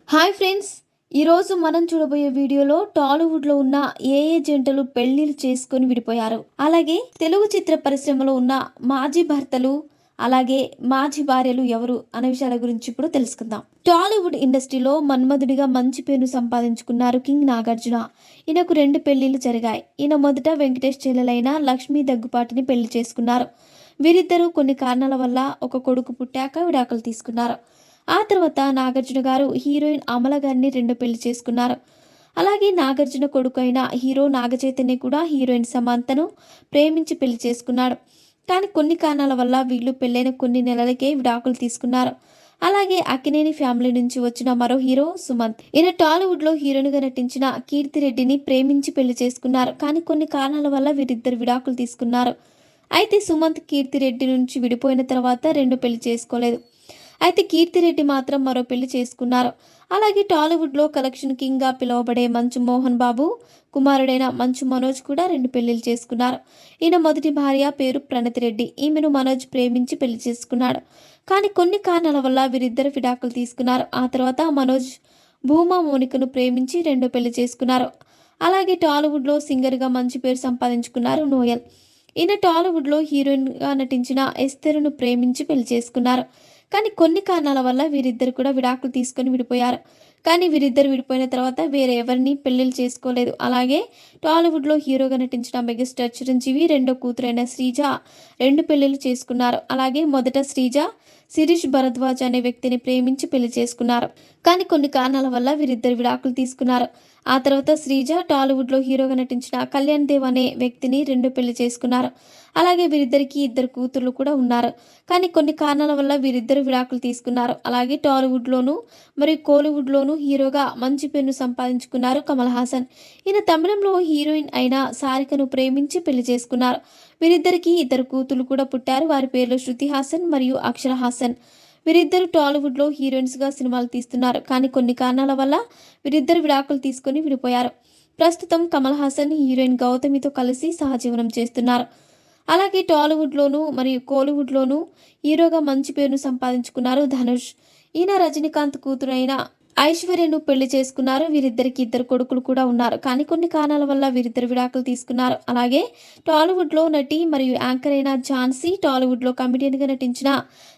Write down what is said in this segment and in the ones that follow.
Hi friends, ఈరోజు మనం చూడబోయే వీడియోలో టాలీవుడ్లో ఉన్న ఏ జంటలు పెళ్లిళ్ళు చేసుకొని విడిపోయారు, అలాగే తెలుగు చిత్ర పరిశ్రమలో ఉన్న మాజీ భర్తలు, అలాగే మాజీ భార్యలు ఎవరు అనే విషయాల గురించి ఇప్పుడు తెలుసుకుందాం. టాలీవుడ్ ఇండస్ట్రీలో మన్మధుడిగా మంచి పేరును సంపాదించుకున్నారు కింగ్ నాగార్జున. ఈయనకు 2 పెళ్లిళ్ళు జరిగాయి. ఈయన మొదట వెంకటేష్ చెల్లెలైన లక్ష్మీ దగ్గుపాటిని పెళ్లి చేసుకున్నారు. వీరిద్దరూ కొన్ని కారణాల వల్ల ఒక కొడుకు పుట్టాక విడాకులు తీసుకున్నారు. ఆ తర్వాత నాగార్జున గారు హీరోయిన్ అమల గారిని 2 పెళ్లి చేసుకున్నారు. అలాగే నాగార్జున కొడుకు అయిన హీరో నాగచైతన్య కూడా హీరోయిన్ సమంతను ప్రేమించి పెళ్లి చేసుకున్నాడు. కానీ కొన్ని కారణాల వల్ల వీళ్ళు పెళ్ళైన కొన్ని నెలలకే విడాకులు తీసుకున్నారు. అలాగే అక్కినేని ఫ్యామిలీ నుంచి వచ్చిన మరో హీరో సుమంత్. ఈయన టాలీవుడ్లో హీరోయిన్గా నటించిన కీర్తిరెడ్డిని ప్రేమించి పెళ్లి చేసుకున్నారు. కానీ కొన్ని కారణాల వల్ల వీరిద్దరు విడాకులు తీసుకున్నారు. అయితే సుమంత్ కీర్తిరెడ్డి నుంచి విడిపోయిన తర్వాత 2 పెళ్లి చేసుకోలేదు. అయితే కీర్తిరెడ్డి మాత్రం మరో పెళ్లి చేసుకున్నారు. అలాగే టాలీవుడ్లో కలెక్షన్ కింగ్గా పిలువబడే మంచు మోహన్ బాబు కుమారుడైన మంచు మనోజ్ కూడా 2 పెళ్లిళ్ళు చేసుకున్నారు. ఈయన మొదటి భార్య పేరు ప్రణతి రెడ్డి. ఈమెను మనోజ్ ప్రేమించి పెళ్లి చేసుకున్నాడు. కానీ కొన్ని కారణాల వల్ల వీరిద్దరు విడాకులు తీసుకున్నారు. ఆ తర్వాత మనోజ్ భూమా మోనికను ప్రేమించి 2 పెళ్లి చేసుకున్నారు. అలాగే టాలీవుడ్లో సింగర్గా మంచి పేరు సంపాదించుకున్నారు నోయల్. ఈయన టాలీవుడ్లో హీరోయిన్గా నటించిన ఎస్తెరును ప్రేమించి పెళ్లి చేసుకున్నారు. కానీ కొన్ని కారణాల వల్ల వీరిద్దరు కూడా విడాకులు తీసుకొని విడిపోయారు. కానీ వీరిద్దరు విడిపోయిన తర్వాత వేరే ఎవరిని పెళ్లిళ్ళు చేసుకోలేదు. అలాగే టాలీవుడ్లో హీరోగా నటించిన మెగాస్టార్ చిరంజీవి రెండో కూతురైన శ్రీజ 2 పెళ్లిళ్ళు చేసుకున్నారు. అలాగే మొదట శ్రీజ శిరీష్ భరద్వాజ్ అనే వ్యక్తిని ప్రేమించి పెళ్లి చేసుకున్నారు. కానీ కొన్ని కారణాల వల్ల వీరిద్దరు విడాకులు తీసుకున్నారు. ఆ తర్వాత శ్రీజ టాలీవుడ్లో హీరోగా నటించిన కళ్యాణ్ దేవ్ అనే వ్యక్తిని 2 పెళ్లి చేసుకున్నారు. అలాగే వీరిద్దరికి 2 కూతుర్లు కూడా ఉన్నారు. కానీ కొన్ని కారణాల వల్ల వీరిద్దరు విడాకులు తీసుకున్నారు. అలాగే టాలీవుడ్లోను మరియు కోలీవుడ్లోను హీరోగా మంచి పేరును సంపాదించుకున్నారు కమల్ హాసన్. ఈయన తమిళంలో హీరోయిన్ అయిన సారికను ప్రేమించి పెళ్లి చేసుకున్నారు. వీరిద్దరికి 2 కూతుర్లు కూడా పుట్టారు. వారి పేర్లు శృతి హాసన్ మరియు అక్షర హాసన్. వీరిద్దరు టాలీవుడ్లో హీరోయిన్స్గా సినిమాలు తీస్తున్నారు. కానీ కొన్ని కారణాల వల్ల వీరిద్దరు విడాకులు తీసుకొని విడిపోయారు. ప్రస్తుతం కమల్ హాసన్ హీరోయిన్ గౌతమితో కలిసి సహజీవనం చేస్తున్నారు. అలాగే టాలీవుడ్లోను మరియు కోలీవుడ్లోను హీరోగా మంచి పేరును సంపాదించుకున్నారు ధనుష్. ఈయన రజనీకాంత్ కూతురైన ఐశ్వర్యను పెళ్లి చేసుకున్నారు. వీరిద్దరికి 2 కొడుకులు కూడా ఉన్నారు. కానీ కొన్ని కారణాల వల్ల వీరిద్దరు విడాకులు తీసుకున్నారు. అలాగే టాలీవుడ్లో నటి మరియు యాంకర్ అయిన ఝాన్సీ, టాలీవుడ్లో కమెడియన్గా నటించిన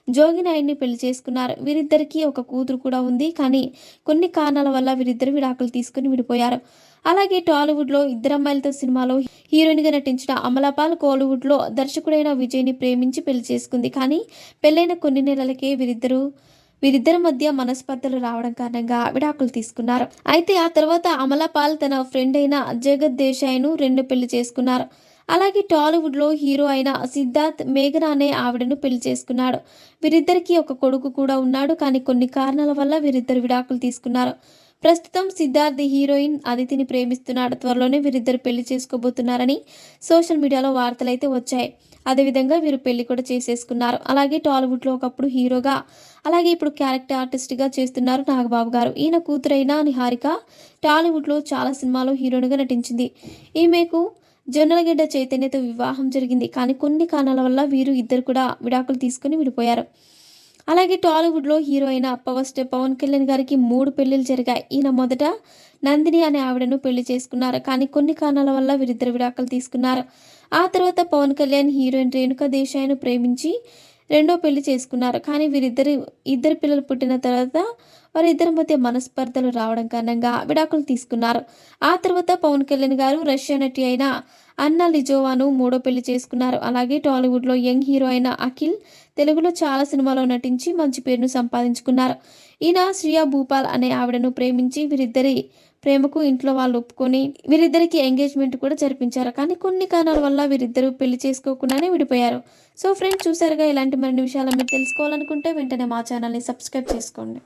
జోగి నాయుడిని పెళ్లి చేసుకున్నారు. వీరిద్దరికి ఒక కూతురు కూడా ఉంది. కానీ కొన్ని కారణాల వల్ల వీరిద్దరు విడాకులు తీసుకుని విడిపోయారు. అలాగే టాలీవుడ్లో 2 అమ్మాయిలతో సినిమాలో హీరోయిన్గా నటించిన అమలాపాల్ కోలీవుడ్లో దర్శకుడైన విజయ్ని ప్రేమించి పెళ్లి చేసుకుంది. కానీ పెళ్ళైన కొన్ని నెలలకే వీరిద్దరి మధ్య మనస్పర్ధలు రావడం కారణంగా విడాకులు తీసుకున్నారు. అయితే ఆ తర్వాత అమలాపాల్ తన ఫ్రెండ్ అయిన జగత్ దేశాయ్ను 2 పెళ్లి చేసుకున్నారు. అలాగే టాలీవుడ్లో హీరో అయిన సిద్ధార్థ్ మేఘనా అనే ఆవిడను పెళ్లి చేసుకున్నాడు. వీరిద్దరికి ఒక కొడుకు కూడా ఉన్నాడు. కానీ కొన్ని కారణాల వల్ల వీరిద్దరు విడాకులు తీసుకున్నారు. ప్రస్తుతం సిద్ధార్థ్ హీరోయిన్ అదితిని ప్రేమిస్తున్నాడు. త్వరలోనే వీరిద్దరు పెళ్లి చేసుకోబోతున్నారని సోషల్ మీడియాలో వార్తలైతే వచ్చాయి. అదేవిధంగా వీరు పెళ్లి కూడా చేసేసుకున్నారు. అలాగే టాలీవుడ్లో ఒకప్పుడు హీరోగా, అలాగే ఇప్పుడు క్యారెక్టర్ ఆర్టిస్ట్గా చేస్తున్నారు నాగబాబు గారు. ఈయన కూతురైన నిహారిక టాలీవుడ్లో చాలా సినిమాలో హీరోయిన్గా నటించింది. ఈమెకు జొన్నలగడ్డ చైతన్యతో వివాహం జరిగింది. కానీ కొన్ని కారణాల వల్ల వీరు ఇద్దరు కూడా విడాకులు తీసుకుని విడిపోయారు. అలాగే టాలీవుడ్లో హీరో అయిన పవర్ స్టార్ పవన్ కళ్యాణ్ గారికి 3 పెళ్లిళ్ళు జరిగాయి. ఈయన మొదట నందిని అనే ఆవిడను పెళ్లి చేసుకున్నారు. కానీ కొన్ని కారణాల వల్ల వీరిద్దరు విడాకులు తీసుకున్నారు. ఆ తర్వాత పవన్ కళ్యాణ్ హీరోయిన్ రేణుకా దేశాయ్ను ప్రేమించి 2వ పెళ్లి చేసుకున్నారు. కానీ ఇద్దరు పిల్లలు పుట్టిన తర్వాత వారిద్దరి మధ్య మనస్పర్ధలు రావడం కారణంగా విడాకులు తీసుకున్నారు. ఆ తర్వాత పవన్ కళ్యాణ్ గారు రష్యా నటి అయిన అన్నా లిజోవాను 3వ పెళ్లి చేసుకున్నారు. అలాగే టాలీవుడ్లో యంగ్ హీరో అయిన అఖిల్ తెలుగులో చాలా సినిమాలో నటించి మంచి పేరును సంపాదించుకున్నారు. ఈయన శ్రియా భూపాల్ అనే ఆవిడను ప్రేమించి వీరిద్దరి ప్రేమకు ఇంట్లో వాళ్ళు ఒప్పుకొని వీరిద్దరికి ఎంగేజ్మెంట్ కూడా జరిపించారు. కానీ కొన్ని కారణాల వల్ల వీరిద్దరూ పెళ్లి చేసుకోకుండానే విడిపోయారు. సో ఫ్రెండ్స్, చూసారుగా, ఇలాంటి మరిన్ని విషయాలు మీరు తెలుసుకోవాలనుకుంటే వెంటనే మా ఛానల్ని సబ్స్క్రైబ్ చేసుకోండి.